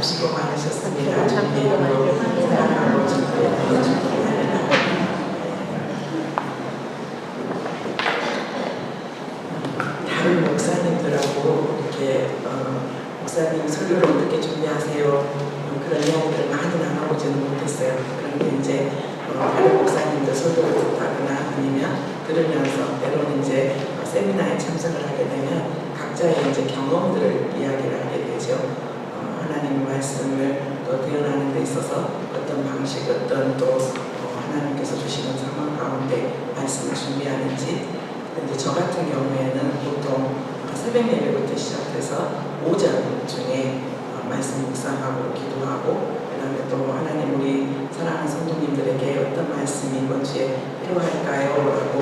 수고 많으셨습니다. 참 수고 많으셨습니다. 사랑하고 축복합니다. 다른 목사님들하고 이렇게 목사님 설교를 어떻게 준비하세요? 그런 이야기를 많이 나눠보지는 못했어요. 그런데 이제 다른 목사님들 설교를 듣다거나 아니면 들으면서 때로는 이제 세미나에 참석을 하게 되면 각자의 이제 경험들을 이야기를 하게 되죠. 하나님의 말씀을 또 대언하는 데 있어서 어떤 방식, 어떤 또 하나님께서 주시는 상황 가운데 말씀을 준비하는지. 근데 저 같은 경우에는 보통 새벽 예배부터 시작해서 오전 중에 말씀 묵상하고 기도하고 그다음에 또 하나님 우리 사랑하는 성도님들에게 어떤 말씀이 이번 주에 필요할까요? 라고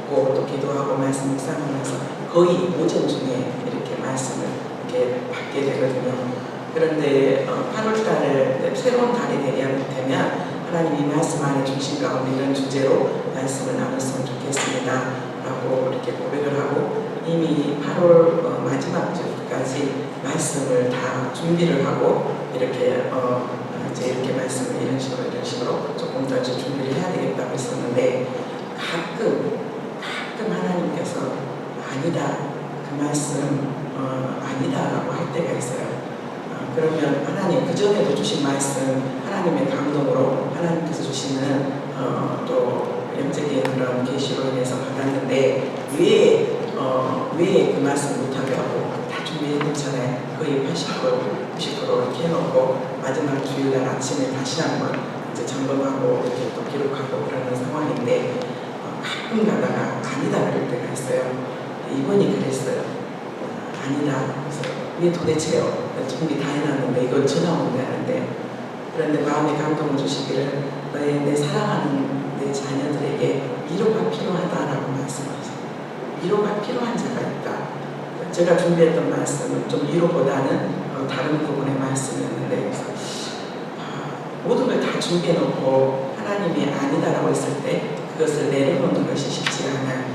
묻고 또 기도하고 말씀 묵상하면서 거의 오전 중에 이렇게 말씀을 이렇게 받게 되거든요. 그런데 8월 달에 새로운 달이 되면 하나님이 말씀 안에 주신 가운데 이런 주제로 말씀을 나눴으면 좋겠습니다 라고 이렇게 고백을 하고 이미 8월 마지막 주까지 말씀을 다 준비를 하고 이렇게 이제 이렇게 말씀을 이런 식으로 조금 더 준비를 해야 되겠다고 했었는데 가끔 하나님께서 아니다 그 말씀 아니다라고 할 때가 있어요. 그러면 하나님 그전에도 주신 말씀 하나님의 감동으로 하나님께서 주시는 또 영적인 그런 계시로 인해서 받았는데 왜 그 말씀 못하게 하고 다 준비해놓잖아요. 거의 80% 90% 이렇게 해놓고 마지막 주일날 아침에 다시 한번 이제 점검하고 이렇게 또 기록하고 그러는 상황인데 가끔 가다가 아니다 그럴 때가 있어요. 이번이 그랬어요. 아니다. 그래서 왜 도대체요? 준비 다 해놨는데 이걸 전화 온다는데 그런데 마음의 감동을 주시기를 내 사랑하는 내 자녀들에게 위로가 필요하다라고 말씀하셨어요. 위로가 필요한 자가 있다. 제가 준비했던 말씀은 좀 위로보다는 다른 부분의 말씀이었는데 모든 걸 다 준비해놓고 하나님이 아니다라고 했을 때 그것을 내려놓는 것이 쉽지 않아요.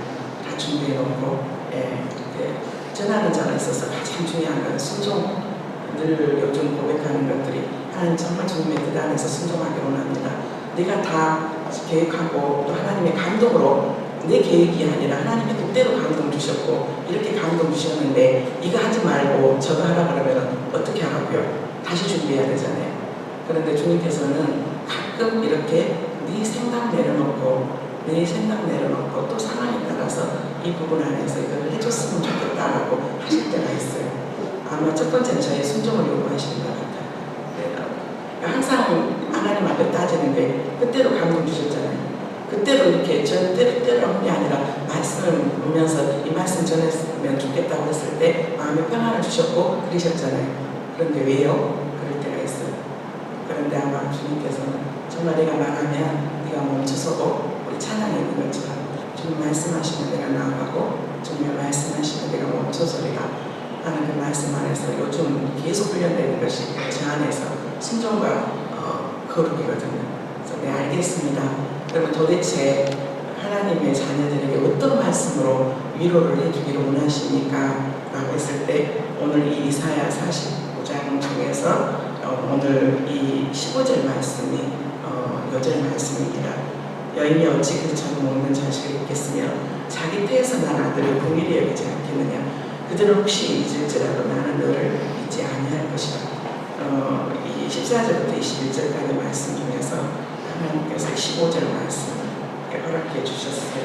다 준비해놓고 전하는 자가 있어서 가장 중요한 건 순종. 늘 요즘 고백하는 것들이 하나님 정말 주님의 뜻 안에서 순종하기 원합니다. 내가 다 계획하고 또 하나님의 감동으로 내 계획이 아니라 하나님의 뜻대로 감동 주셨고 이렇게 감동 주셨는데 이거 하지 말고 저거 하라 그러면 어떻게 하라고요? 다시 준비해야 되잖아요. 그런데 주님께서는 가끔 이렇게 네 생각 내려놓고 또 상황에 따라서 이 부분 안에서 이걸 해줬으면 좋겠다라고 하실 때가 있어요. 아마 첫 번째는 저의 순종을 요구하시는 것 같아요. 그러니까 항상 하나님 앞에 따지는 게 그때로 감동 주셨잖아요. 그때로 이렇게 때로 한 게 아니라 말씀을 보면서 이 말씀 전했으면 좋겠다고 했을 때 마음의 평안을 주셨고 그러셨잖아요. 그런데 왜요? 그럴 때가 있어요. 그런데 아마 주님께서는 정말 내가 말하면 네가 멈춰서고 우리 찬양에 있는 것처럼 주님 말씀하시면 내가 나아가고 주님 말씀하시면 내가 멈춰서 내가 하는 그 말씀 안에서 요즘 계속 훈련되는 것이 제 안에서 순종과 거룩이거든요. 그래서 네 알겠습니다. 그러면 도대체 하나님의 자녀들에게 어떤 말씀으로 위로를 해주기를 원하십니까? 라고 했을 때 오늘 이 이사야 45장 중에서 오늘 이 15절 말씀이 여절 말씀입니다. 여인이 어찌 그 젖을 먹는 자식을 있겠으며 자기 태에서 난 아들을 긍휼히 여기지 않겠느냐. 그들은 혹시 잊을지라도 나는 너를 잊지 아니할 것이다. 이 14절부터 21절까지 말씀 중에서 하나님께서 15절 말씀 허락해 주셨어요.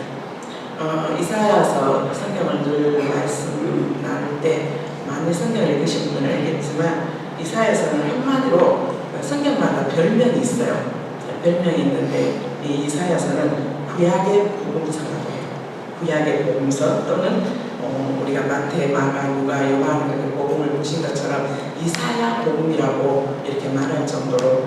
이사야서 성경을 늘 말씀 나눌 때 많이 성경을 읽으신 분은 알겠지만 이사야서는 한마디로 성경마다 별명이 있어요. 별명이 있는데 이 이사야서는 구약의 복음서라고 해요. 구약의 복음서 또는 우리가 마태, 마가, 누가, 요한 그렇게 복음을 보신 것처럼 이사야 복음이라고 이렇게 말할 정도로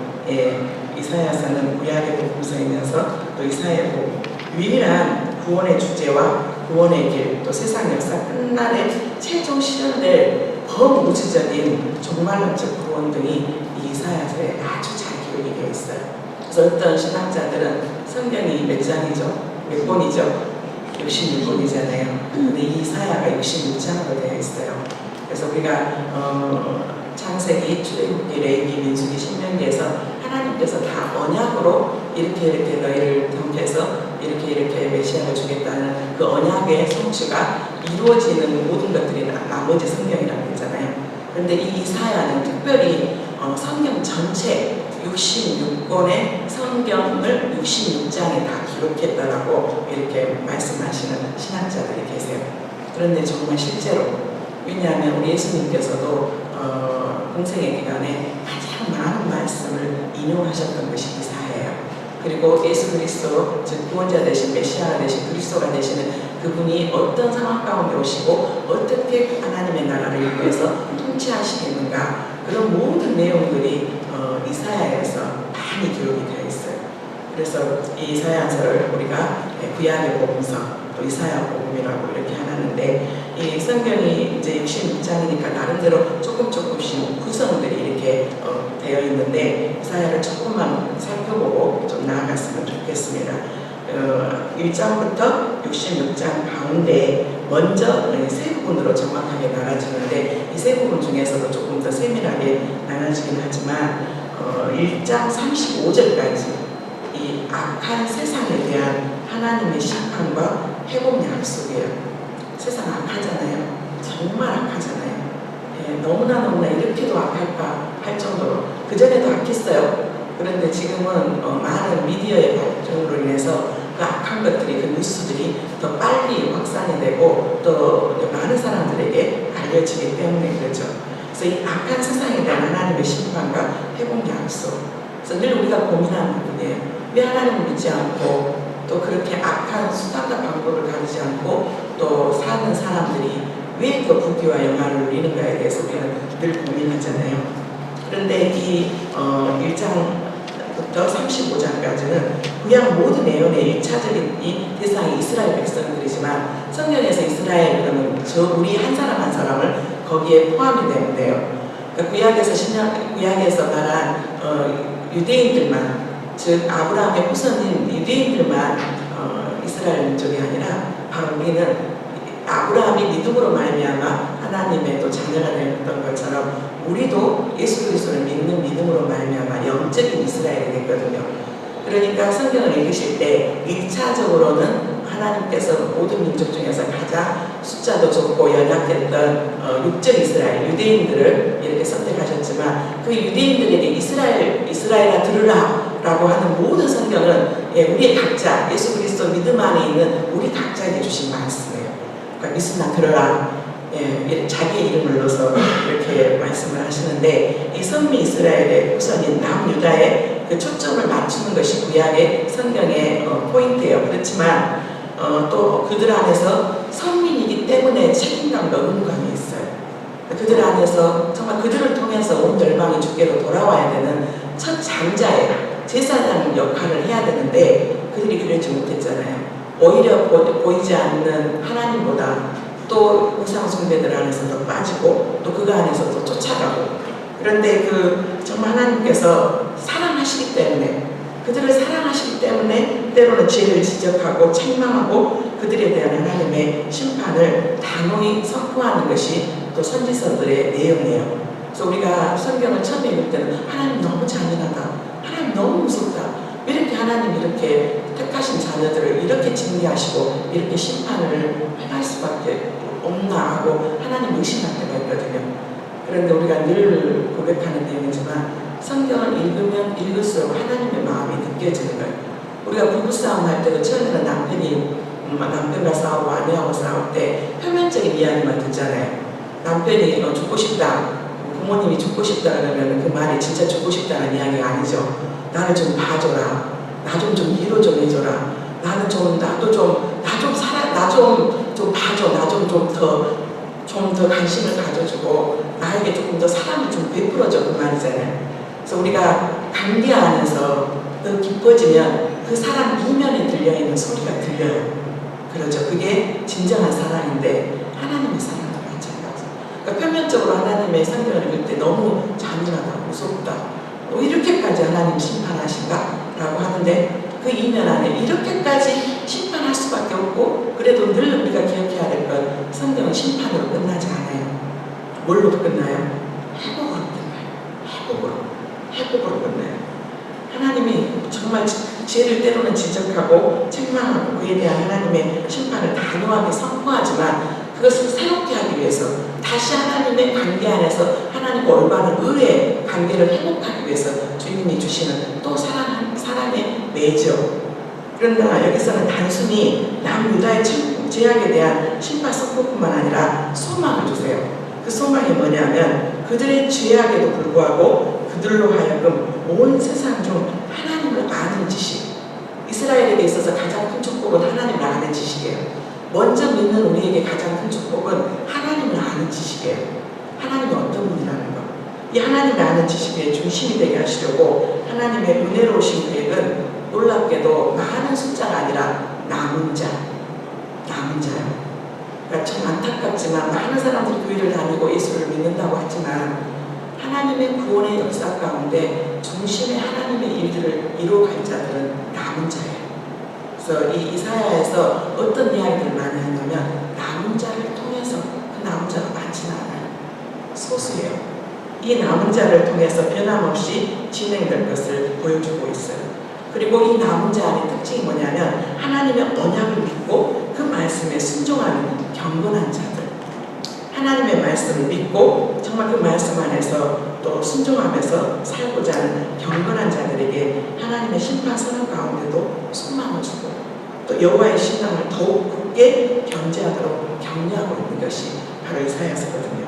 이사야서는 구약의 복음서이면서 또 이사야 복음 유일한 구원의 주제와 구원의 길, 또 세상 역사 끝날에 최종 실현될 범우주적인 종말론적 구원 등이 이 이사야서에 아주 잘 기록이 되어 있어요. 그래서 어떤 신학자들은 성경이 몇 장이죠? 몇 권이죠? 66권이잖아요. 근데 이 이사야가 66장으로 되어 있어요. 그래서 우리가 창세기, 출애굽기, 레위기, 민수기, 신명기에서 하나님께서 다 언약으로 이렇게 너희를 통해서 이렇게 메시아를 주겠다는 그 언약의 성취가 이루어지는 모든 것들이 나머지 성경이라고 했잖아요. 그런데 이 이사야는 특별히 성경 전체 66권의 성경을 66장에 다 기록했다라고 이렇게 말씀하시는 신학자들이 계세요. 그런데 정말 실제로, 왜냐하면 우리 예수님께서도 공생의 기간에 가장 많은 말씀을 인용하셨던 것이 이사야예요. 그리고 예수 그리스도, 즉 구원자 되신 메시아가 되신 그리스도가 되시는 그분이 어떤 상황 가운데 오시고 어떻게 하나님의 나라를 위해서 통치하시겠는가, 그런 모든 내용들이 이사야에서 많이 기록이 되어 있어요. 그래서 이 이사야서를 우리가 구약의 복음서, 또 이사야 복음이라고 이렇게 하는데, 이 성경이 이제 66장이니까 나름대로 조금씩 구성들이 이렇게 되어 있는데, 이사야를 조금만 살펴보고 좀 나아갔으면 좋겠습니다. 1장부터 66장 가운데 먼저 세 부분으로 정확하게 나눠지는데, 이 세 부분 중에서도 조금 더 세밀하게 나눠지긴 하지만 1장 35절까지 이 악한 세상에 대한 하나님의 심판과 회복 약속이에요. 세상 악하잖아요. 정말 악하잖아요. 너무나 이렇게도 악할까 할 정도로, 그전에도 악했어요. 그런데 지금은 많은 미디어의 발전으로 인해서 그 악한 것들이, 그 뉴스들이 더 빨리 확산이 되고 또 많은 사람들에게 알려지기 때문에 그렇죠. 그래서 이 악한 세상에 대한 하나님의 심판과 회복 약속, 그래서 늘 우리가 고민하는 부분이에요. 왜 하나님을 믿지 않고 또 그렇게 악한 수단과 방법을 가리지 않고 또 사는 사람들이 왜 그 부귀와 영화를 누리는가에 대해서 우리는 늘 고민하잖아요. 그런데 이 1장부터 35장까지는 구약 모든 예언의 1차적인 이 대상이 이스라엘 백성들이지만, 성경에서 이스라엘 그러면 저 우리 한 사람 한 사람을 거기에 포함이 되는데요. 그러니까 구약에서 말한 유대인들만, 즉 아브라함의 후손인 유대인들만 이스라엘 민족이 아니라 바로 우리는 아브라함이 믿음으로 말미암아 하나님의 또 자녀가 되었던 것처럼 우리도 예수 그리스도를 믿는 믿음으로 말미암아 영적인 이스라엘이 됐거든요. 그러니까 성경을 읽으실 때 1차적으로는 하나님께서 모든 민족 중에서 가장 숫자도 적고 연약했던 육적 이스라엘, 유대인들을 이렇게 선택하셨지만, 그 유대인들에게 이스라엘아 들으라 라고 하는 모든 성경은 우리의 각자, 예수 그리스도 믿음 안에 있는 우리 각자에게 주신 말씀이에요. 그러니까 믿으나 들어라, 자기의 이름을 넣어서 이렇게 말씀을 하시는데, 이 선미 이스라엘의 후손인 남유다의 그 초점을 맞추는 것이 구약의 성경의 포인트예요. 그렇지만 또 그들 안에서 선민이기 때문에 책임감과 의무감이 있어요. 그들 안에서 정말 그들을 통해서 온 열방이 주께로 돌아와야 되는 첫 장자의 제사장 역할을 해야 되는데, 그들이 그러지 못했잖아요. 오히려 보이지 않는 하나님보다 또 우상 숭배들 안에서 더 빠지고 또 그거 안에서 또 쫓아가고, 그런데 정말 하나님께서 사랑하시기 때문에, 그들을 사랑하시기 때문에 때로는 죄를 지적하고 책망하고 그들에 대한 하나님의 심판을 단호히 선포하는 것이 또 선지서들의 내용이에요. 그래서 우리가 성경을 처음 읽을 때는 하나님 너무 잔인하다, 하나님 너무 무섭다, 왜 이렇게 하나님 이렇게 택하신 자녀들을 이렇게 징계하시고 이렇게 심판을 행할 수밖에 없나 하고 하나님 의심할 때가 있거든요. 그런데 우리가 늘 고백하는 내용이지만 성경을 읽으면 읽을수록 하나님의 마음이 느껴지는 거예요. 우리가 부부싸움 할 때도 처음에는 남편과 싸우고 아내하고 싸울 때 표면적인 이야기만 듣잖아요. 남편이 죽고 싶다, 부모님이 죽고 싶다 그러면 그 말이 진짜 죽고 싶다는 이야기가 아니죠. 나를 좀 봐줘라, 나 좀 위로 좀 해줘라, 나는 좀 나도 좀 나 좀 살아, 나 좀 봐줘, 나 좀 더 관심을 가져주고 나에게 조금 더 사랑을 좀 베풀어줘, 그 말이잖아요. 그래서 우리가 감기 안에서 더 기뻐지면 그 사람 이면에 들려있는 소리가 들려요. 그렇죠. 그게 진정한 사랑인데 하나님의 사랑도 마찬가지예요. 그러니까 표면적으로 하나님의 성경을 읽을 때 너무 잔인하다, 무섭다, 이렇게까지 하나님 심판하신가? 라고 하는데, 그 이면 안에 이렇게까지 심판할 수밖에 없고, 그래도 늘 우리가 기억해야 될 건 성경은 심판으로 끝나지 않아요. 뭘로 끝나요? 회복으로 끝나요. 회복으로 끝나요. 하나님이 정말 죄를 때로는 지적하고 책망하고 그에 대한 하나님의 심판을 단호하게 선포하지만 그것을 새롭게 하기 위해서 다시 하나님의 관계 안에서 하나님과 올바른 의의 관계를 회복하기 위해서 주님이 주시는 또 사랑의 매죠. 그러나 여기서는 단순히 남유다의 죄악에 대한 심판 선포뿐만 아니라 소망을 주세요. 그 소망이 뭐냐면 그들의 죄악에도 불구하고 그들로 하여금 온 세상 중 하나님을 아는 지식. 이스라엘에게 있어서 가장 큰 축복은 하나님을 아는 지식이에요. 먼저 믿는 우리에게 가장 큰 축복은 하나님을 아는 지식이에요. 하나님이 어떤 분이라는 것. 이 하나님을 아는 지식의 중심이 되게 하시려고 하나님의 은혜로우신 계획은 놀랍게도 많은 숫자가 아니라 남은 자요. 그러니까 참 안타깝지만 많은 사람들이 교회를 다니고 예수를 믿는다고 하지만 하나님의 구원의 역사 가운데 중심의 하나님의 일들을 이루어갈 자들은 남은 자예요. 그래서 이 이사야에서 어떤 이야기들을 많이 하냐면 남은 자를 통해서 그 남은 자가 많지는 않아요. 소수예요. 이 남은 자를 통해서 변함없이 진행될 것을 보여주고 있어요. 그리고 이 남은 자 안의 특징이 뭐냐면 하나님의 언약을 믿고 그 말씀에 순종하는 경건한 자들. 하나님의 말씀을 믿고 정말 그 말씀 안에서 또 순종하면서 살고자 하는 경건한 자들에게 하나님의 심판 선언 가운데도 소망을 주고 또 여호와의 신앙을 더욱 굳게 견지하도록 격려하고 있는 것이 바로 이사야서거든요.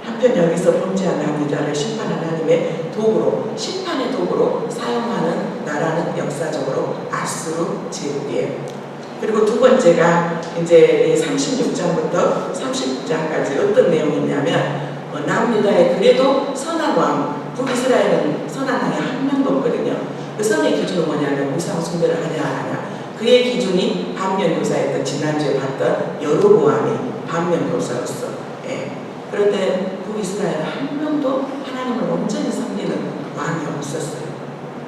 한편 여기서 범죄한 유다를 심판하는 하나님의 도구로, 심판의 도구로 사용하는 나라는 역사적으로 아수르 제국이에요. 그리고 두 번째가 이제 36장부터 39장까지 어떤 내용이 있냐면 남유다에 그래도 선한 왕, 북이스라엘은 선한 왕이 한 명도 없거든요. 그 선의 기준은 뭐냐면 우상 숭배를 하냐 안 하냐. 그의 기준이 반면교사였던 지난주에 봤던 여로보암이 반면교사로서 그런데 북이스라엘은 한 명도 하나님을 온전히 섬기는 왕이 없었어요.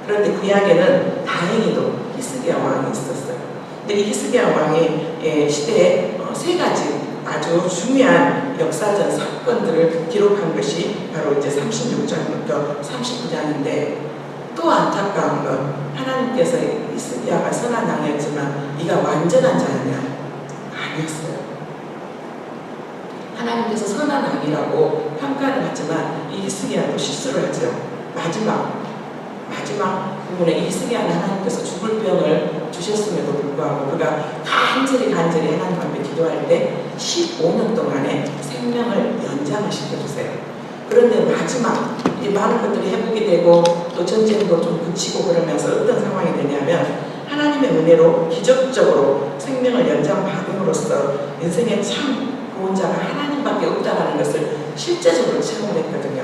그런데 구약에는 다행히도 히스기야 왕이 있었어요. 근데 이 히스기야 왕의 시대에 세 가지 아주 중요한 역사적 사건들을 기록한 것이 바로 이제 36장부터 39장인데 또 안타까운 건 하나님께서 히스기야가 선한 왕이었지만 이가 완전한 자냐? 아니었어요. 하나님께서 선한 왕이라고 평가를 하지만 이 히스기야도 실수를 하죠. 마지막 부분에 이 히스기야는 하나님께서 죽을 병을 주셨음에도 불구하고 그가 간절히 하나님 앞에 기도할 때 15년 동안의 생명을 연장을 시켜주세요. 그런데 마지막 이 많은 것들이 회복이 되고 또 전쟁도 좀 그치고 그러면서 어떤 상황이 되냐면 하나님의 은혜로 기적적으로 생명을 연장받음으로써 인생의 참 구원자가 하나님밖에 없다는 것을 실제적으로 체험했거든요.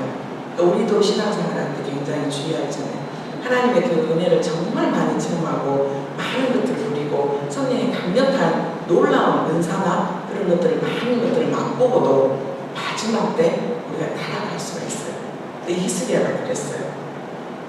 그러니까 우리도 신앙생활할 때 굉장히 주의하잖아요. 하나님의 그 은혜를 정말 많이 체험하고 많은 것들을 누리고 성령의 강력한 놀라운 은사나 그런 것들을 많은 것들을 맛보고도 마지막 때 우리가 타락할 수가 있어요. 근데 히스기야가 그랬어요.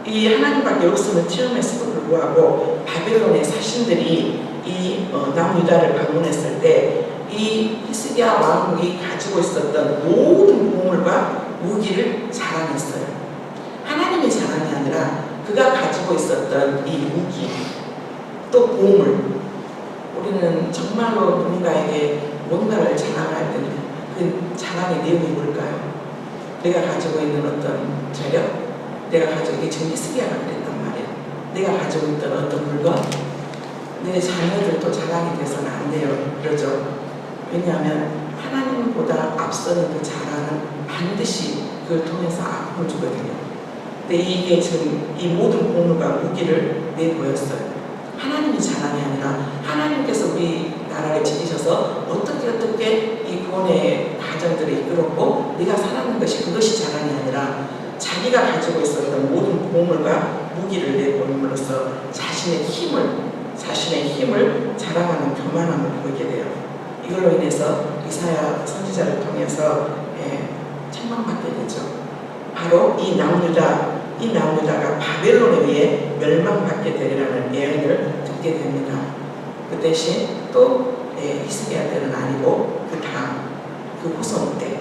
이 하나님밖에 없음을 체험했음에도 불구하고 바벨론의 사신들이 이 남유다를 방문했을 때 이 히스기야 왕이 가지고 있었던 모든 보물과 무기를 자랑했어요. 하나님의 자랑이 아니라 그가 가지고 있었던 이 무기 또 보물. 우리는 정말로 누군가에게 뭔가를 자랑할 때는 그 자랑의 내용이 뭘까요? 내가 가지고 있는 어떤 재력, 내가 가지고 이게 지금 히스기야가 그랬단 말이에요. 내가 가지고 있던 어떤 물건, 내 자녀들도 자랑이 돼서는 안 돼요. 그러죠. 왜냐하면 하나님보다 앞서는 그 자랑은 반드시 그걸 통해서 아픔을 주거든요. 근데 이게 지금 이 모든 보물과 무기를 내보였어요. 하나님이 자랑이 아니라 하나님께서 우리 나라를 지키셔서 어떻게 이 구원의 과정들을 이끌었고 네가 살아난 것이 그것이 자랑이 아니라 자기가 가지고 있었던 모든 보물과 무기를 내보임으로써 자신의 힘을 자랑하는 교만함을 보이게 돼요. 이걸로 인해서 이사야 선지자를 통해서 책망받게 되죠. 바로 이 남유다가 바벨론에 의해 멸망받게 되리라는 예언을 듣게 됩니다. 그 대신 또 히스기야 때는 아니고 그 다음 그 후손 때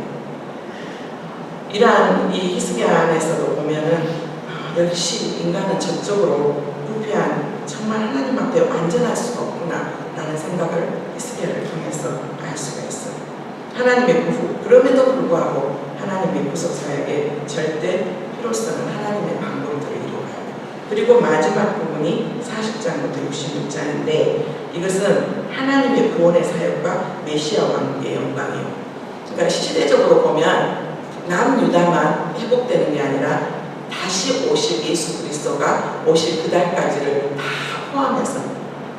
이러한 이 히스기야 안에서도 보면은 역시 인간은 전적으로 부패한 정말 하나님 앞에 완전할 수가 없구나 라는 생각을 히스기야를 통해서 알 수가 있어요. 하나님의 구속, 그럼에도 불구하고 하나님의 구속사역에 절대 필요성은 하나님의 방법들을 이루어가요. 그리고 마지막 부분이 40장부터 66장인데 이것은 하나님의 구원의 사역과 메시아 왕국의 영광이에요. 그러니까 시대적으로 보면 남유다만 회복되는 게 아니라 다시 오실 예수 그리스도가 오실 그날까지를 다 포함해서,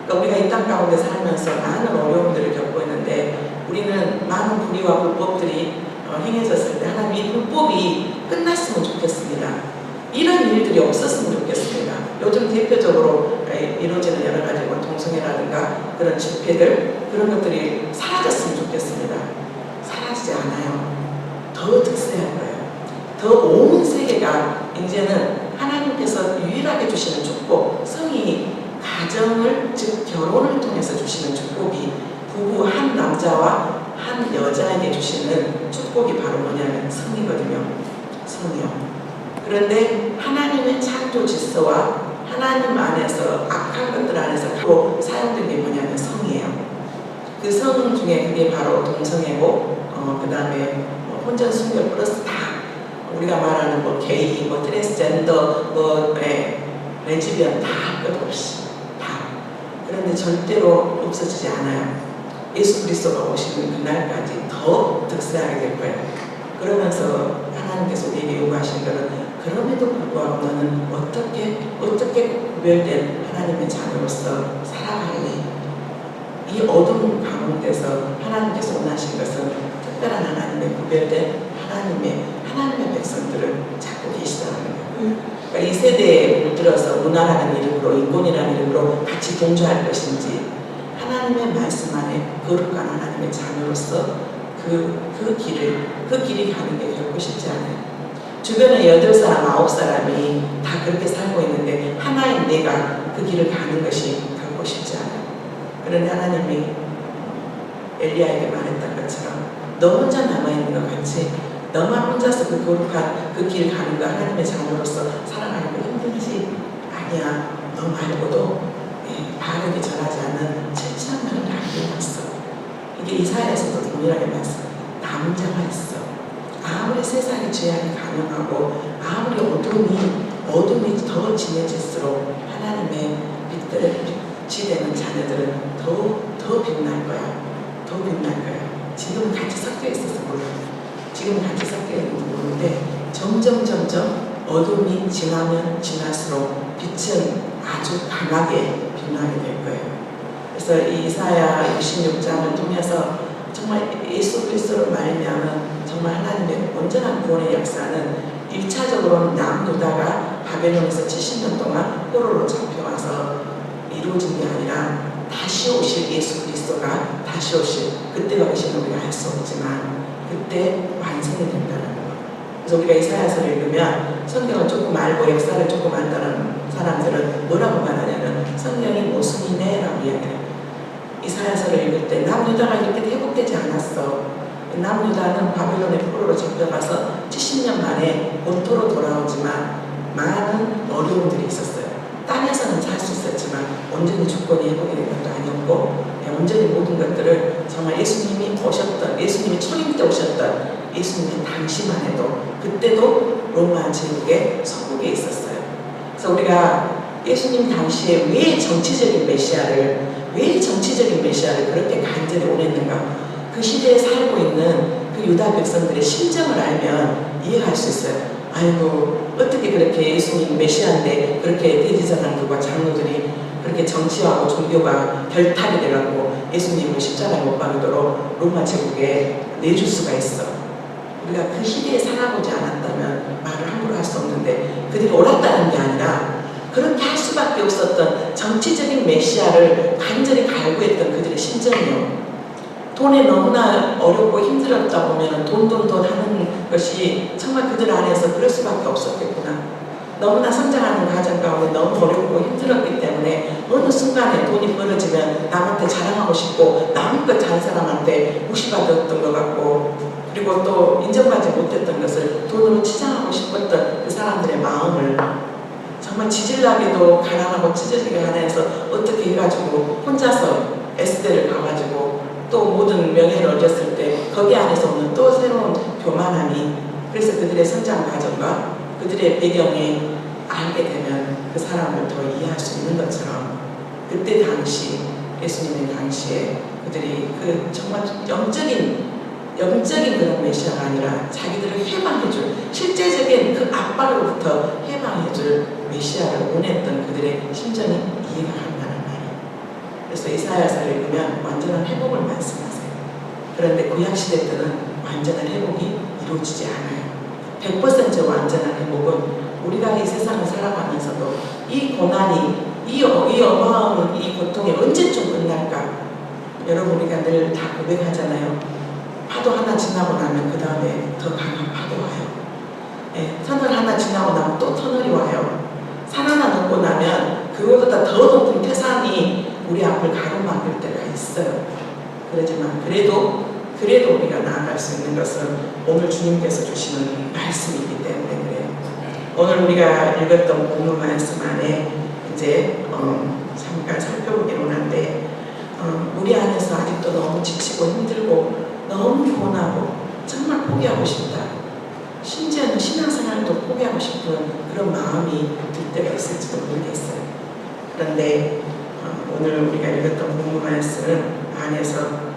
그러니까 우리가 이 땅 가운데 살면서 많은 어려움들을 겪고 있는데 우리는 많은 불의와 불법들이 행해졌을 때 하나님 이 불법이 끝났으면 좋겠습니다. 이런 일들이 없었으면 좋겠습니다. 요즘 대표적으로 이루어지는 여러 가지 동성애라든가 그런 집회들, 그런 것들이 사라졌으면 좋겠습니다. 사라지지 않아요. 더 득세할 거예요. 더 온 세계가 이제는 하나님께서 유일하게 주시는 축복, 성이 가정을, 즉 결혼을 통해서 주시는 축복이 부부 한 남자와 한 여자에게 주시는 축복이 바로 뭐냐면 성이거든요. 성이요. 그런데 하나님의 창조 질서와 하나님 안에서 악한 것들 안에서 바로 사용된 게 뭐냐면 성이에요. 그 성 중에 그게 바로 동성애고, 그 다음에 혼전 순결 플러스 다 우리가 말하는 게이, 트랜스젠더, 레즈비언 다 것 없이 다. 그런데 절대로 없어지지 않아요. 예수 그리스도가 오시는 그날까지 더 득세하게 될 거예요. 그러면서 하나님께서 우리에게 요구하시는 것은 그럼에도 불구하고 너는 어떻게 구별된 하나님의 자녀로서 살아갈래? 이 어두운 가운데서 하나님께서 원하신 것은 특별한 하나님의 구별된 하나님의 백성들을 찾고 계시다는 거예요. 그러니까 이 세대에 물들어서 문화라는 이름으로, 인권이라는 이름으로 같이 동조할 것인지, 하나님의 말씀 안에 거룩한 하나님의 자녀로서 그 길이 가는 게 결코 쉽지 않아요. 주변에 8사람, 9사람이 다 그렇게 살고 있는데 하나인 내가 그 길을 가는 것이 결코 쉽지 않아요. 그런데 하나님이 엘리야에게 말했던 것처럼 너 혼자 남아있는 것 같이 너만 혼자서 그 거룩한 그 길 가는 거 하나님의 자녀로서 살아가는 거 힘들지? 아니야. 너 말고도 바르게 전하지 않는 7천만을 남겨놨어. 이게 이사야에서도 동일하게 말씀. 남은 자가 있어. 아무리 세상의 죄악이 가능하고 아무리 어둠이 더 진해질수록 하나님의 빛이 되는 자녀들은 더 빛날 거야. 더 빛날 거야. 지금은 같이 섞여 있어서 몰라요. 지금은 같이 섞여 있는지 모르는데 점점 어둠이 지나면 지날수록 빛은 아주 강하게 빛나게 될 거예요. 그래서 이 이사야 66장을 통해서 정말 예수 그리스도를 말미암은 정말 하나님의 온전한 구원의 역사는 1차적으로는 남유다가 바벨론에서 70년 동안 포로로 잡혀와서 이루어진 게 아니라 다시 오실 예수 그리스도가 다시 오실 그때가 오시는 우리가 알 수 없지만 그때 완성이 된다는 거. 그래서 우리가 이사야서를 읽으면 성경을 조금 알고 역사를 조금 안다는 사람들은 뭐라고 말하냐면 성경이 모순이네 라고 이야기해요. 이사야서를 읽을 때 남유다가 이렇게 회복되지 않았어. 남유다는 바벨론의 포로로 잡혀가서 70년 만에 본토로 돌아오지만 많은 어려움들이 있었어요. 땅에서는 살 수 있었지만 온전히 주권이 회복이 된 것도 아니었고 온전히 모든 것들을 정말 예수님이 초림 때 오셨던 예수님의 당시만 해도 그때도 로마 제국의 서국에 있었어요. 그래서 우리가 예수님 당시에 왜 정치적인 메시아를 그렇게 간절히 원했는가? 그 시대에 살고 있는 그 유다 백성들의 심정을 알면 이해할 수 있어요. 아이고 어떻게 그렇게 예수님 메시아인데 그렇게 대제사장들과 장로들이 그렇게 정치하고 종교가 결탁이 돼가지고 예수님을 십자가에 못 박이도록 로마 제국에 내줄 수가 있어. 우리가 그 시대에 살아보지 않았다면 말을 함부로 할 수 없는데 그들이 옳았다는 게 아니라 그렇게 할 수밖에 없었던 정치적인 메시아를 간절히 갈구했던 그들의 심정이요. 돈에 너무나 어렵고 힘들었다 보면 돈 하는 것이 정말 그들 안에서 그럴 수밖에 없었겠구나. 너무나 성장하는 가정 가운데 너무 어렵고 힘들었기 때문에 어느 순간에 돈이 벌어지면 남한테 자랑하고 싶고 남껏 잘 사람한테 무시받았던 것 같고 그리고 또 인정받지 못했던 것을 돈으로 치장하고 싶었던 그 사람들의 마음을 정말 지질나게도 가난하고 찢어지게 가난해서 어떻게 해가지고 혼자서 S대를 가가지고 또 모든 명예를 얻었을 때 거기 안에서 오는 또 새로운 교만함이, 그래서 그들의 성장 과정과 그들의 배경에 알게 되면 그 사람을 더 이해할 수 있는 것처럼, 그때 당시 예수님의 당시에 그들이 그 정말 영적인 그런 메시아가 아니라 자기들을 해방해줄, 실제적인 그 압박으로부터 해방해줄 메시아를 원했던 그들의 심정이 이해가 간다는 말이에요. 그래서 이사야서를 읽으면 완전한 회복을 말씀하세요. 그런데 구약시대 때는 완전한 회복이 이루어지지 않아요. 100% 완전한 회복은 우리가 이 세상을 살아가면서도 이 고난이, 이 어마어마한 이 고통이 언제쯤 끝날까? 여러분, 우리가 늘 다 고백하잖아요. 파도 하나 지나고 나면 그 다음에 더 강한 파도 와요. 예, 터널 하나 지나고 나면 또 터널이 와요. 산 하나 넘고 나면 그거보다 더 높은 태산이 우리 앞을 가로막을 때가 있어요. 그렇지만 그래도 우리가 나아갈 수 있는 것은 오늘 주님께서 주시는 말씀이기 때문에 그래요. 오늘 우리가 읽었던 본문 말씀 안에 이제 잠깐 살펴보기로 하는데, 우리 안에서 아직도 너무 지치고 힘들고 너무 피곤하고 정말 포기하고 싶다, 심지어는 신앙생활도 포기하고 싶은 그런 마음이 들 때가 있을지도 모르겠어요. 그런데 오늘 우리가 읽었던 본문 말씀 안에서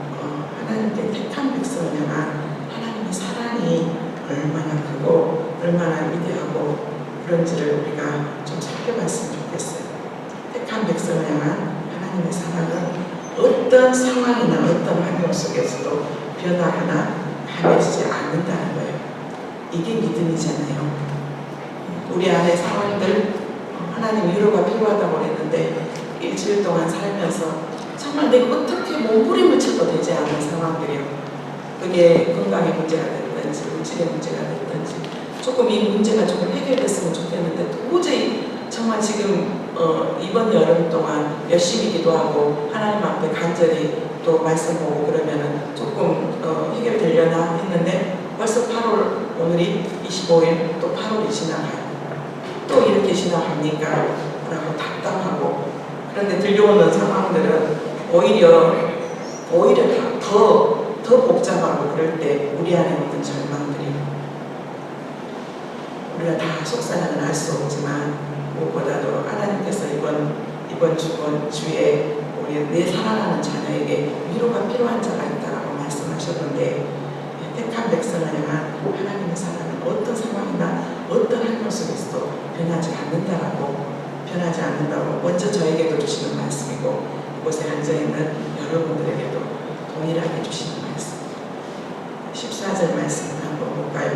하나님께 택한 백성을 향한 하나님의 사랑이 얼마나 크고 얼마나 위대하고 그런지를 우리가 좀 살펴봤으면 좋겠어요. 택한 백성을 향한 하나님의 사랑은 어떤 상황이나 어떤 환경 속에서도 변화하거나 강해지지 않는다는 거예요. 이게 믿음이잖아요. 우리 안에 상황들, 하나님 위로가 필요하다고 그랬는데 일주일 동안 살면서 정말 내가 어떻게 몸부림을 쳐도 되지 않은 상황들이요. 그게 건강의 문제가 됐든지 물질의 문제가 됐든지 조금 이 문제가 조금 해결됐으면 좋겠는데 도저히 정말 지금 이번 여름 동안 열심히 기도하고 하나님 앞에 간절히 또 말씀 보고 그러면은 조금 해결되려나 했는데 벌써 8월, 오늘이 25일, 또 8월이 지나가요. 또 이렇게 지나갑니까? 라고 답답하고, 그런데 들려오는 상황들은 오히려 더 복잡하고 그럴 때 우리 안에 있는 절망들이, 우리가 다 속사정은 알 수 없지만 무엇보다도 하나님께서 이번 주에 우리 내 사랑하는 자녀에게 위로가 필요한 자가 있다라고 말씀하셨는데, 택한 백성을 향한 하나님의 사랑은 어떤 상황이나 어떤 환경 속에서도 변하지 않는다고 먼저 저에게도 주시는 말씀이고, 이곳에 앉아있는 여러분들에게도 동일하게 주시는 말씀. 14절 말씀 한번 볼까요?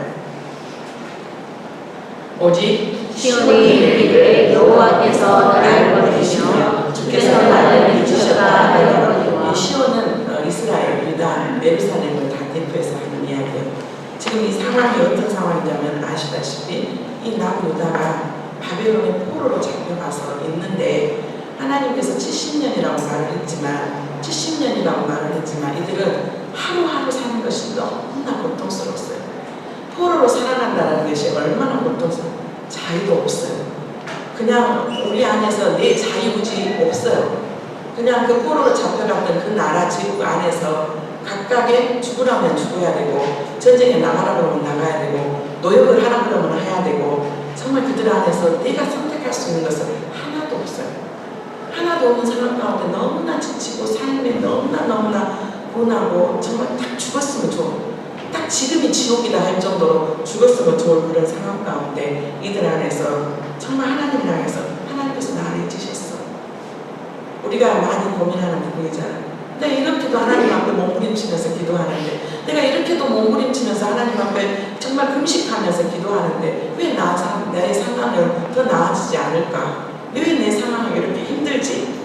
오직 시온이 이르기를 여호와께서 나를 버리시며 주께서 나를 잊으셨다 하였거니와. 시온은 이스라엘, 유다, 예루살렘을 다 대표해서 하는 이야기예요. 지금 이 상황이 어떤 상황이냐면 아시다시피 이 남유다가 바벨론의 포로로 잡혀가서 있는데, 하나님께서 70년이라고 말을 했지만 이들은 하루하루 사는 것이 너무나 고통스러웠어요. 포로로 살아간다는 것이 얼마나 고통스러워요. 자유도 없어요. 그냥 우리 안에서 내 자유의지 없어요. 그냥 그 포로로 잡혀갔던 그 나라 제국 안에서 각각의 죽으라면 죽어야 되고, 전쟁에 나가라 그러면 나가야 되고, 노역을 하라 그러면 해야 되고, 정말 그들 안에서 내가 선택할 수 있는 것은 하나도 없어요. 하나도 없는 상황 가운데 너무나 지치고 삶에 너무나 고나고 정말 딱 죽었으면 좋은, 딱 지금이 지옥이다 할 정도로 죽었으면 좋을 그런 상황 가운데 이들 안에서 정말 하나님을 향해서 하나님께서 나를 잊으셨어. 우리가 많이 고민하는 부분이잖아요. 내가 이렇게도 하나님 앞에 몸부림치면서 기도하는데, 내가 이렇게도 몸부림치면서 하나님 앞에 정말 금식하면서 기도하는데 왜 내 상황은 더 나아지지 않을까? 왜 내 상황이 이렇게 힘들지?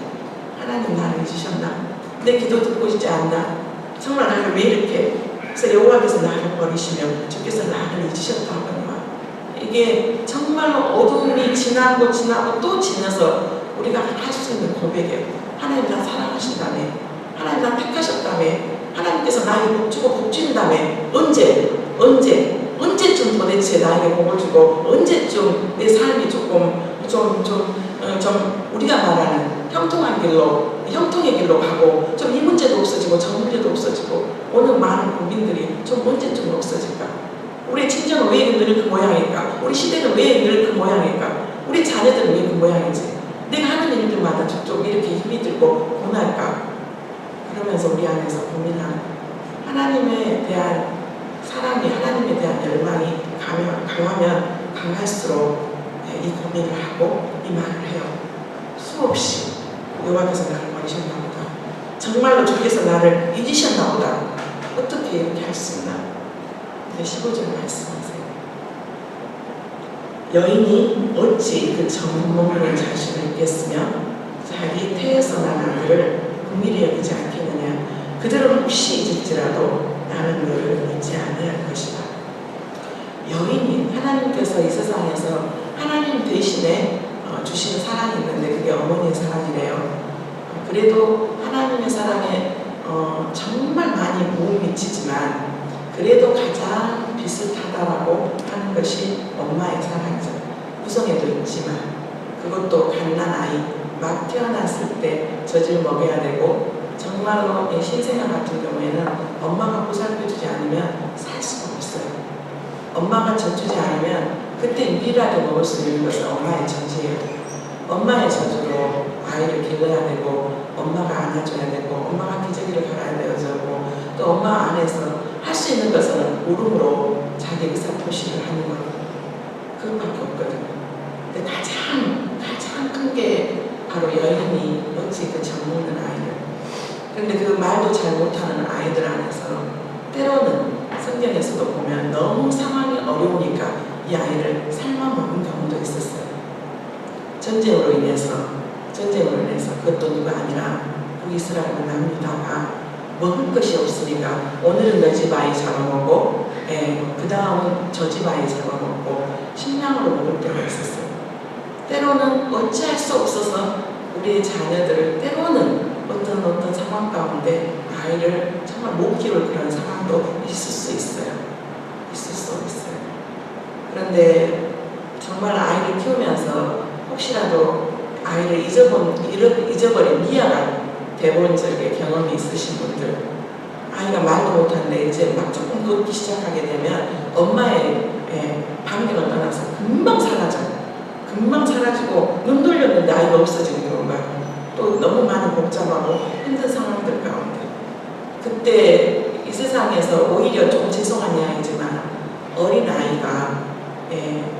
하나님 나를 잊으셨나? 내 기도 듣고 있지 않나? 정말 나를 왜 이렇게? 그래서 여호와께서 나를 버리시며 주께서 나를 잊으셨다 하거니와. 이게 정말로 어둠이 지나고 또 지나서 우리가 할 수 있는 고백이에요. 하나님 나 사랑하신다며, 하나님 나 택하셨다며, 하나님께서 나에게 복 주고 복 주는 다음에 언제쯤 도대체 나에게 복을 주고 언제쯤 내 삶이 조금 우리가 말하는 형통의 길로 가고 좀 이 문제도 없어지고 저 문제도 없어지고 오는 많은 고민들이 좀 언제쯤 없어질까? 우리 친정은 왜 늘 그 모양일까? 우리 시대는 왜 늘 그 모양일까? 우리 자녀들은 왜 그 모양이지? 내가 하는 일들마다 쭉 이렇게 힘이 들고 고날까? 그러면서 우리 안에서 고민하는 하나님에 대한 사랑이, 하나님에 대한 열망이 강하면 강할수록 이 고민을 하고 이 말을 해요. 수없이 여호와께서 나를 버리셨나 보다. 정말로 주께서 나를 잊으셨나 보다. 어떻게 이렇게 할 수 있나? 15절 말씀하세요. 여인이 어찌 그 정먹는 자신을 잊겠으며 자기 태에서 난 아들을 긍휼히 여기지 않겠느냐. 그들은 혹시 잊을지라도 나는 너를 잊지 아니할 것이다. 여인이 하나님께서 이 세상에서 하나님 대신에 주시는 사랑이 있는데 그게 어머니의 사랑이래요. 그래도 하나님의 사랑에 정말 많이 못 미치지만 그래도 가장 비슷하다라고 하는 것이 엄마의 사랑이죠. 구성에도 있지만 그것도 갓난아이 막 태어났을 때 젖을 먹여야 되고 정말로 신생아 같은 경우에는 엄마가 보살펴주지 않으면 살 수가 없어요. 엄마가 젖주지 않으면 그때 유일하게 먹을 수 있는 것은 엄마의 젖이에요. 엄마의 젖으로 아이를 길러야 되고 엄마가 안아줘야 되고 엄마가 기저귀를 갈아야 되고 또 엄마 안에서 할 수 있는 것은 울음으로 자기 의사표시를 하는 것 그것밖에 없거든요. 근데 가장 큰 게 바로 여인이 어찌 그 젖먹는 아이를 그런데 그 말도 잘 못하는 아이들 안에서 때로는 성경에서도 보면 너무 상황이 어려우니까 이 아이를 삶아 먹은 경우도 있었어요. 전쟁으로 인해서 그것도 누가 아니라 북이스라엘 남유다가 먹을 것이 없으니까 오늘은 너 집 아이 잡아먹고 그 다음은 저 집 아이 잡아먹고 식량으로 먹을 때가 있었어요. 때로는 어찌할 수 없어서 우리의 자녀들을 때로는 어떤 상황 가운데 아이를 정말 못 키울 그런 상황도 있을 수 있어요. 그런데 정말 아이를 키우면서 혹시라도 아이를 잊어버린 미아가 돼본 적의 경험이 있으신 분들 아이가 말도 못하는데 이제 막 조금 걷기 시작하게 되면 엄마의 반경을 떠나서 금방 사라지고 눈 돌렸는데 아이가 없어지는 경우가 또 너무 많은 복잡하고 힘든 상황들 가운데 그때 이 세상에서 오히려 좀 죄송한 이야기지만 어린아이가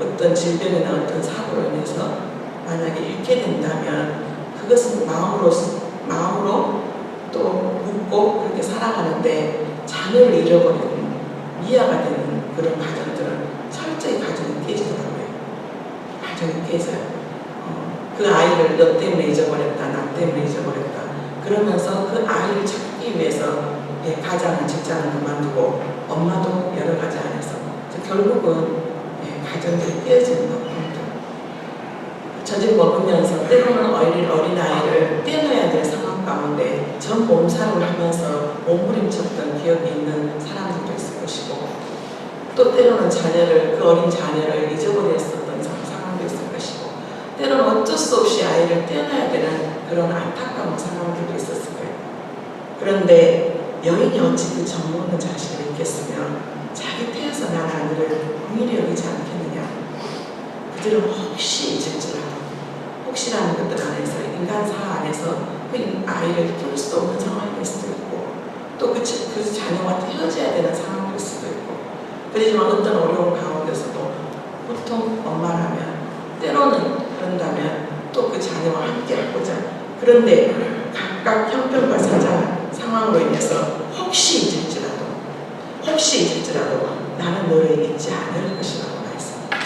어떤 질병이나 어떤 사고로 인해서 만약에 잃게 된다면 그것은 마음으로 또 묻고 그렇게 살아가는데 자녀를 잃어버리는 미아가 되는 그런 가정들은 철저히 가정이 깨지더라고요. 가정이 깨져요. 그 아이를 너 때문에 잊어버렸다, 나 때문에 잊어버렸다. 그러면서 그 아이를 찾기 위해서 가장은 직장을 그만두고 엄마도 여러 가지 안에서 결국은 가정들이 깨어지는 겁니다. 젖을 먹으면서 때로는 어린아이를 떼어내야 될 상황 가운데 전 몸살을 하면서 몸부림쳤던 기억이 있는 사람들도 있을 것이고 또 때로는 그 어린 자녀를 잊어버렸었던 상황도 있을 것이고 때로는 어쩔 수 없이 아이를 떼어내야 되는 그런 안타까운 상황들도 있었을 거예요. 그런데 여인이 어찌 그 젖먹는 자신을 잊겠으며 자기 태에서 난 아들을 긍휼히 여기지 않겠느냐. 그들은 혹시 잊을지라도 혹시라는 것들 안에서 인간사 안에서 그 아이를 키울 수 없는 상황일 수도 있고 또 그 자녀와 헤어져야 되는 상황일 수도 있고 그렇지만 어떤 어려운 가운데서도 보통 엄마라면 때로는 그런다면 또 그 자녀와 함께 하고자 그런데 각각 형편과 상황으로 인해서 혹시 잊을지라도 나는 너를 잊지 않을 것이라고 말했습니다.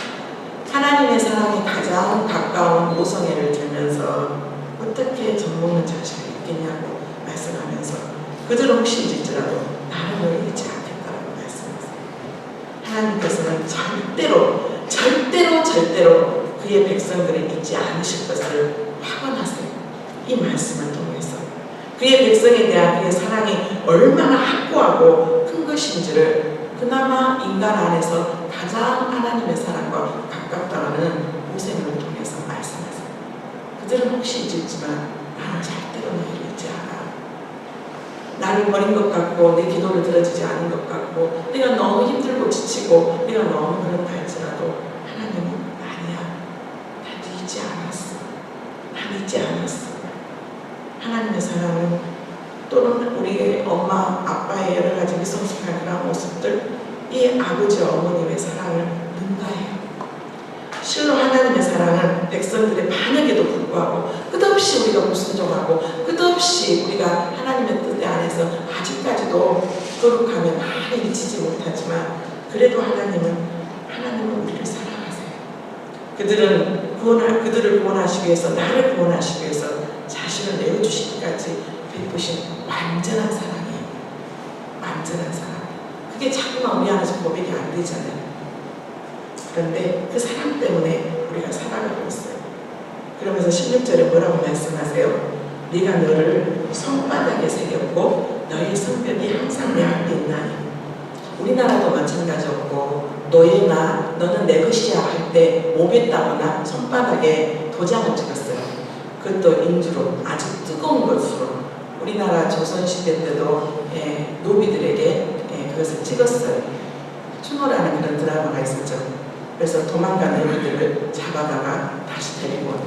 하나님의 사랑에 가장 가까운 모성애를 들면서 어떻게 젖먹는 자식을 잊겠냐고 말씀하면서 그들은 혹시 잊을지라도 나는 너를 잊지 않겠다고 말씀하세요. 하나님께서는 절대로 그의 백성들을 잊지 않으실 것을 확언하세요. 이 말씀을 통해서 그의 백성에 대한 그의 사랑이 얼마나 확고하고 큰 것인지를 그나마 인간 안에서 가장 하나님의 사랑과 가깝다는 모세를 통해서 말씀하세요. 그들은 혹시 잊을지만 나는 절대로 너희를 잊지 않아. 나를 버린 것 같고 내 기도를 들어주지 않은 것 같고 내가 너무 힘들고 지치고 내가 너무 그런다 할지라도 하나님은 아니야. 난 잊지 않았어. 난 잊지 않았어. 하나님의 사랑은 또는 우리의 엄마, 아빠의 여러 가지 미성숙한 그런 모습들 이 아버지, 어머님의 사랑을 능가해요. 실로 하나님의 사랑은 백성들의 반역에도 불구하고 끝없이 우리가 불순종하고 끝없이 우리가 하나님의 뜻 안에서 아직까지도 거룩하면 많이 미치지 못하지만 그래도 하나님은 우리를 사랑하세요. 그들을 구원하시기 위해서 나를 구원하시기 위해서 자신을 내어주시기까지 베푸신 완전한 사랑이에요. 완전한 사랑. 그게 자꾸만 우리 안에서 고백이 안 되잖아요. 그런데 그 사랑 때문에 우리가 살아가고 있어요. 그러면서 16절에 뭐라고 말씀하세요? 네가 너를 손바닥에 새겼고 너의 성벽이 항상 내 앞에 있나니. 우리나라도 마찬가지였고 너희나 너는 내 것이야 할 때 몸에 따거나 손바닥에 도장을 찍었어요. 그것도 인주로 아주 뜨거운 것으로 우리나라 조선시대 때도 노비들에게 그것을 찍었어요. 추노라는 그런 드라마가 있었죠. 그래서 도망간 노비들을 잡아다가 다시 데리고 오는.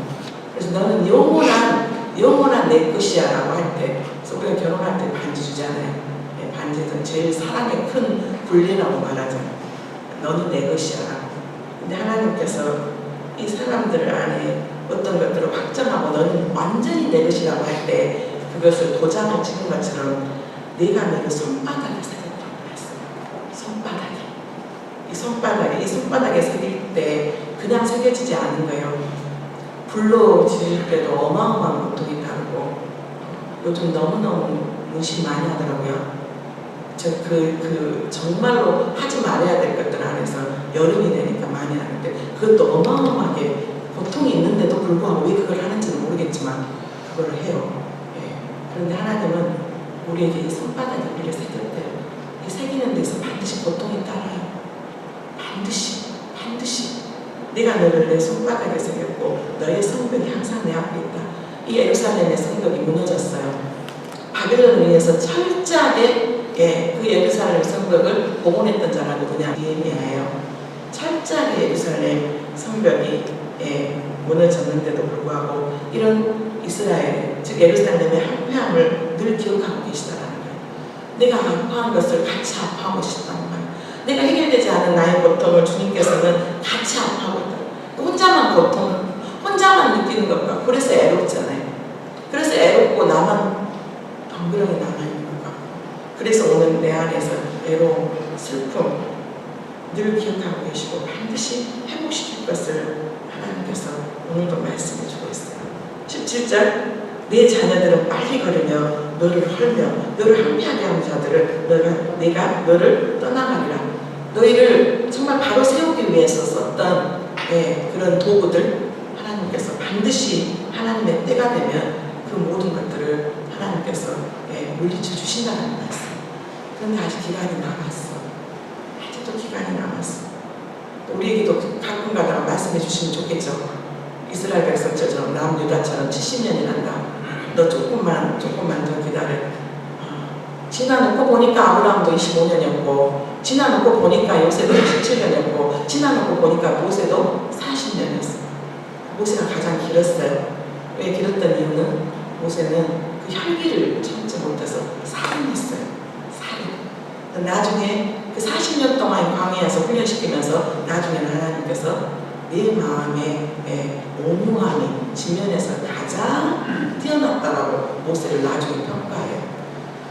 그래서 너는 영원한 내 것이야 라고 할 때, 그래서 우리가 결혼할 때 반지 주잖아요. 반지는 제일 사랑의 큰 분리라고 말하잖아요. 너는 내 것이야 라고. 근데 하나님께서 이 사람들 안에 어떤 것들을 확정하고 너는 완전히 내 것이라고 할 때 그것을 도장을 찍은 것처럼 네가 너를 손바닥에 새겼다고 했어요. 이 손바닥에 새길 때 그냥 새겨지지 않은 거예요. 불로 지을 때도 어마어마한 고통이 따르고 요즘 너무너무 문신 많이 하더라고요. 정말로 하지 말아야 될 것들 안에서 여름이 되니까 많이 하는데 그것도 어마어마하게 고통이 있는데도 불구하고 왜 그걸 하는지는 모르겠지만 그걸 해요. 그런데 하나님은 우리에게 이 손바닥에 우리를 새길 때 이 새기는 데서 반드시 고통이 따라요. 반드시 내가 너를 내 손바닥에 새겼고 너의 성벽이 항상 내 앞에 있다. 이 예루살렘의 성벽이 무너졌어요. 바벨론을 위해서 철저하게 그 예루살렘 성벽을 복원했던 자가 누구냐? 느헤미야예요. 철저하게 예루살렘 성벽이 무너졌는데도 불구하고 이런 이스라엘, 즉 예루살렘의 한패함을 늘 기억하고 계시다라는 거예요. 내가 아파한 것을 같이 아파하고 싶다는 거예요. 내가 해결되지 않은 나의 고통을 주님께서는 같이 아파하고 있다. 혼자만 느끼는 것과 그래서 애롭잖아요. 그래서 애롭고 나만 덩그러니 남아있는 것 같고 그래서 오늘 내 안에서 애로움, 슬픔 늘 기억하고 계시고 반드시 회복시킬 것을 하나님께서 오늘도 말씀해 주고 있어요. 17절 내 자녀들은 빨리 걸으며 너를 헐며 너를 항폐하게 하는 자들을 내가 너를 떠나가리라. 너희를 정말 바로 세우기 위해서 썼던 그런 도구들 하나님께서 반드시 하나님의 때가 되면 그 모든 것들을 하나님께서 물리쳐 주신다는 말씀. 그런데 아직 기간이 남았어. 아직도 기간이 남았어. 우리에게도 가끔 가다가 말씀해 주시면 좋겠죠. 이스라엘 백성처럼 남유다처럼 70년이란다. 너 조금만 더 기다려. 지나놓고 보니까 아브라함도 25년이었고 지나놓고 보니까 요셉도 17년이었고 지나놓고 보니까 모세도 40년이었어요. 모세가 가장 길었어요. 왜 길었던 이유는 모세는 그 혈기를 참지 못해서 살인했어요. 살인. 나중에 그 40년 동안 광야에서 훈련시키면서 나중에는 하나님께서 내 마음의 온유함이 지면에서 가장 뛰어났다라고 모세를 나중에 평가해요.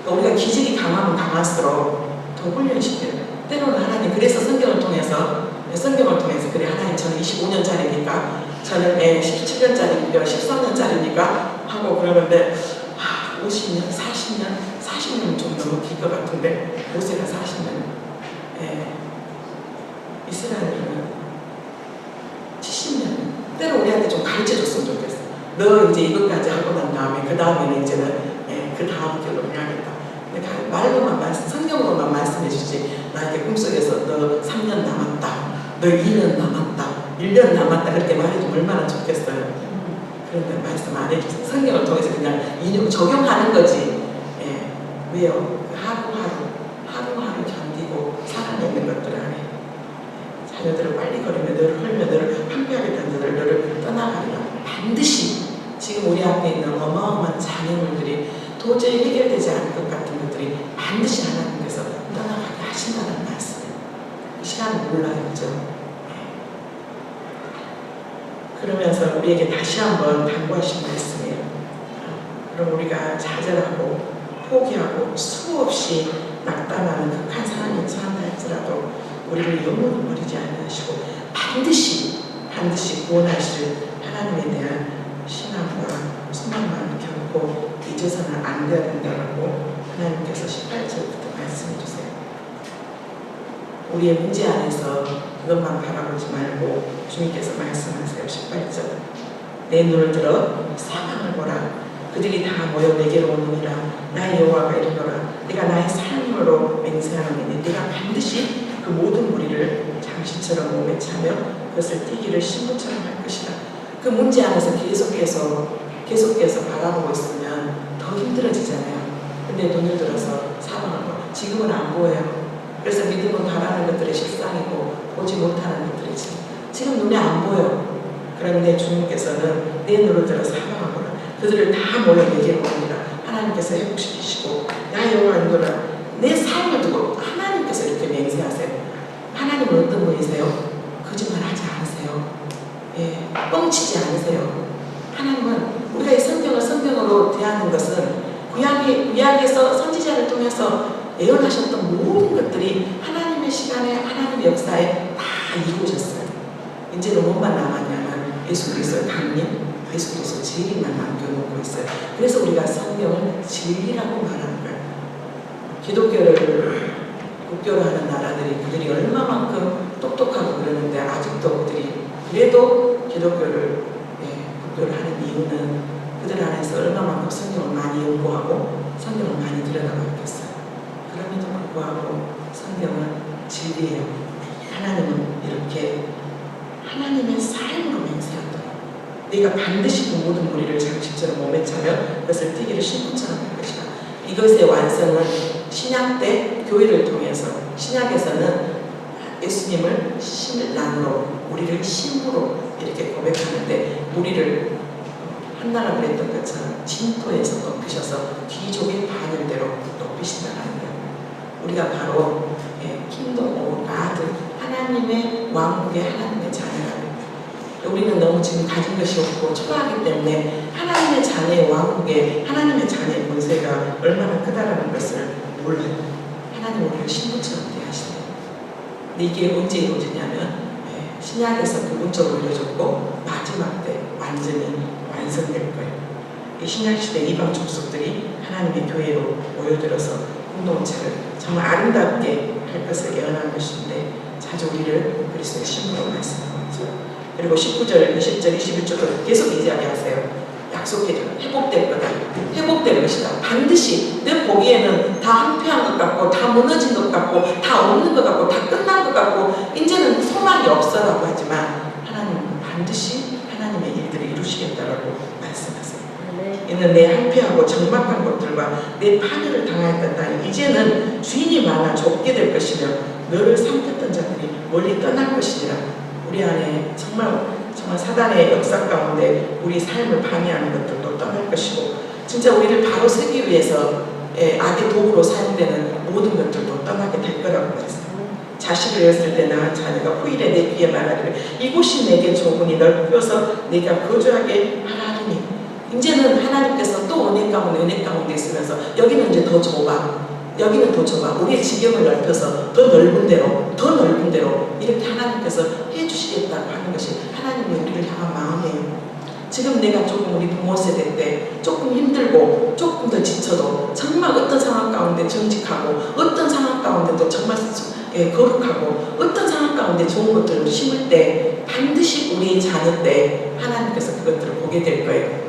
그러니까 우리가 기질이 강하면 강할수록 더 훈련시켜요. 때로는 하나님 그래서 성경을 통해서 그래 하나님 저는 25년짜리니까 저는 17년짜리니까 13년짜리니까 하고 그러는데 50년, 40년은 좀 너무 길 것 같은데 모세가 40년 이스라엘은 70년 때로 우리한테 좀 가르쳐줬으면 좋겠어. 너 이제 이것까지 하고 난 다음에 그 다음에는 이제는 그 다음 길로 해야겠다. 말로만 성경으로만 말씀해 주지 나에게 꿈속에서 너 3년 남았다, 너 2년 남았다, 1년 남았다 그렇게 말해주면 얼마나 좋겠어요. 그런데 말씀 안 해주세요. 성경을 통해서 그냥 적용하는 거지. 예. 왜요? 하루하루 견디고 살아내는 것들 안에 자녀들을 빨리 걸으며 너를 헐며 너를 황폐하게 던져들 너를 떠나가리라. 반드시 지금 우리 앞에 있는 어마어마한 장애물들이 도저히 해결되지 않을 것 같은 것들이 반드시 하나님께서 떠나가게 하신다는 말씀이에요. 그 시간을 몰라요. 그죠? 그러면서 우리에게 다시 한번 당부하신 말씀이에요. 그럼 우리가 좌절하고 포기하고 수없이 낙담하는 극한 상황이 처한다 할지라도 우리를 영원히 버리지 않으시고 반드시 구원하실 하나님에 대한 신앙과 소망만 결코 잊어서는 안 돼야 된다고 하나님께서 18절부터 말씀해 주세요. 우리의 문제 안에서 그것만 바라보지 말고 주님께서 말씀하세요. 18절 내 눈을 들어 사방을 보라. 그들이 다 모여 내게로 오느니라. 나의 여호와가 이르노라. 내가 나의 삶으로 맹세하노니 내가 반드시 그 모든 무리를 장식처럼 몸에 차며 그것을 띠기를 신부처럼 할 것이다. 그 문제 안에서 계속해서 바라보고 있으면 더 힘들어지잖아요. 근데 눈을 들어서 사방을 보라. 지금은 안 보여요. 그래서 믿음은 바라는 것들의 실상이고 보지 못하는 것들이지. 지금 눈에 안 보여. 그런데 주님께서는 내 눈을 들어 사방을 보라. 그들을 다 모여 내게로 오니라. 하나님께서 회복시키시고 나의 여호와니라. 내 삶을 두고 하나님께서 이렇게 맹세하세요. 하나님은 어떤 분이세요? 거짓말하지 않으세요. 예, 뻥치지 않으세요. 하나님은 우리가 이 성경으로 대하는 것은 구약에서 선지자를 통해서 예언하셨던 모든 것들이 하나님의 시간에 하나님의 역사에 다 이루어졌어요. 이제는 뭐만 남았냐면 예수 그리스도의 강림, 예수 그리스도 진리만 남겨놓고 있어요. 그래서 우리가 성경을 진리라고 말하는 거예요. 기독교를 국교로 하는 나라들이 그들이 얼마만큼 똑똑하고 그러는데 아직도 그들이 그래도 기독교를 국교를 하는 이유는 그들 안에서 얼마만큼 성경을 많이 연구하고 성경을 많이 들여다봤겠어요. 그럼에도 불구하고 성경은 진리예요. 하나님은 이렇게 하나님의 삶으로 맹세한다. 네가 반드시 그 모든 무리를 장식처럼 몸에 차며 그것을 띠기를 신부처럼 할 것이다. 이것의 완성은 신약 때 교회를 통해서 신약에서는 예수님을 신랑으로 우리를 신부로 이렇게 고백하는데 우리를 한나라 그랬던 것처럼 진토에서 높이셔서 귀족의 반열대로 높이신다는 거예요. 우리가 바로 킹덤 오브 가드 하나님의 왕국의 하나님의 자녀라고. 우리는 너무 지금 가진 것이 없고 초라하기 때문에 하나님의 자녀의 왕국에 하나님의 자녀의 권세가 얼마나 크다라는 것을 몰라요. 하나님 우리를 신부처럼 대하시네요. 근데 이게 언제 이루어지냐면 신약에서 부분적으로 이루어졌고 마지막 때 완전히 완성될 거예요. 이 신약시대 이방 족속들이 하나님의 교회로 모여들어서 공동체를 정말 아름답게 할 것을 예언한 것인데 자주 우리를 그리스도의 신부로 말씀하고 있죠. 그리고 19절, 20절, 21절도 계속 이야기하세요. 약속해줘. 회복될 거다. 회복될 것이다. 반드시 내 보기에는 다 황폐한 것 같고 다 무너진 것 같고 다 없는 것 같고 다 끝난 것 같고 이제는 소망이 없어라고 하지만 하나님은 반드시 하나님의 일들을 이루시겠다라고 말씀하세요. 이는 내 황폐하고 적막한 것들과 내 파멸을 당하였던 땅이 이제는 주인이 많아 좁게 될 것이며 너를 삼켰던 자들이 멀리 떠날 것이니라. 우리 안에 정말 사단의 역사 가운데 우리 삶을 방해하는 것들도 떠날 것이고 진짜 우리를 바로 세기 위해서 악의 도구로 사용되는 모든 것들도 떠나게 될 거라고 말했어요. 자식을 낳았을 때 낳은 자녀가 후일에 내 귀에 말하기를 이곳이 내게 좁으니 넓혀서 내가 거주하게 하라니. 이제는 하나님께서 또 은혜 가운데 있으면서 여기는 이제 더 좁아. 여기는 더 좁아. 우리의 지경을 넓혀서 더 넓은 대로 이렇게 하나님께서 해주시겠다고 하는 것이 하나님의 우리를 향한 마음이에요. 지금 내가 조금 우리 부모 세대 때 조금 힘들고 조금 더 지쳐도 정말 어떤 상황 가운데 정직하고 어떤 상황 가운데도 정말 거룩하고 어떤 상황 가운데 좋은 것들을 심을 때 반드시 우리의 자녀 때 하나님께서 그것들을 보게 될 거예요.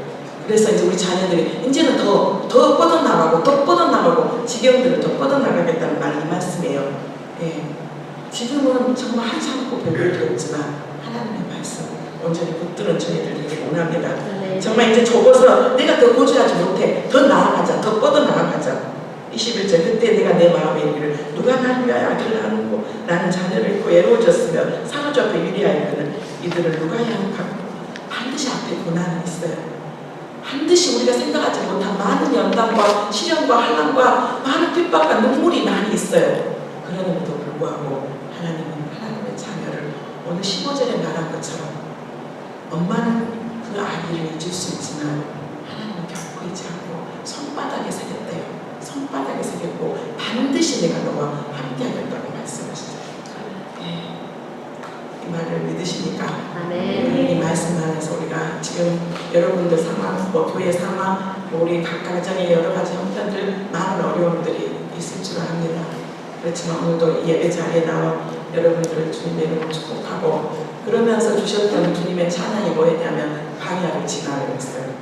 그래서 이제 우리 자녀들이 이제는 더 뻗어나가고 지경들을 더 뻗어나가겠다는 말이 이 말씀이에요. 예. 지금은 정말 하지 않고 별볼게 없지만 하나님의 말씀 온전히 붙들은 저희들에게 원합니다. 네. 정말 이제 접어서 내가 더 고주하지 못해. 더 나아가자. 더 뻗어나가자. 21절 그때 내가 내 마음에 이르기를 누가 나를 위하여 악을 하는고 나는 자녀를 잃고 외로워졌으며 사로잡혀 유리하여는 이들을 누가 양육하고 반드시 앞에 고난이 있어요. 반드시 우리가 생각하지 못한 많은 연단과 시련과 환난과 많은 핍박과 눈물이 많이 있어요. 그러는데도 불구하고 하나님은 하나님의 자녀를 오늘 15절에 말한 것처럼 엄마는 그 아기를 잊을 수 있지만 하나님은 결코 잊지 않고 손바닥에 새겼대요. 손바닥에 새겼고 반드시 내가 너와 함께하겠다고 말씀하시죠. 네. 이 말을 믿으시니까 아멘. 이 말씀 안에서 우리가 지금 여러분들 상황, 교회 상황, 우리 각 가정의 여러 가지 형편들 많은 어려움들이 있을 줄 압니다. 그렇지만 오늘도 이 예배 자리에 나와 여러분들을 주님의 이름으로 축복하고 그러면서 주셨던 주님의 찬양이 뭐였냐면 광야를 지나려 했어요.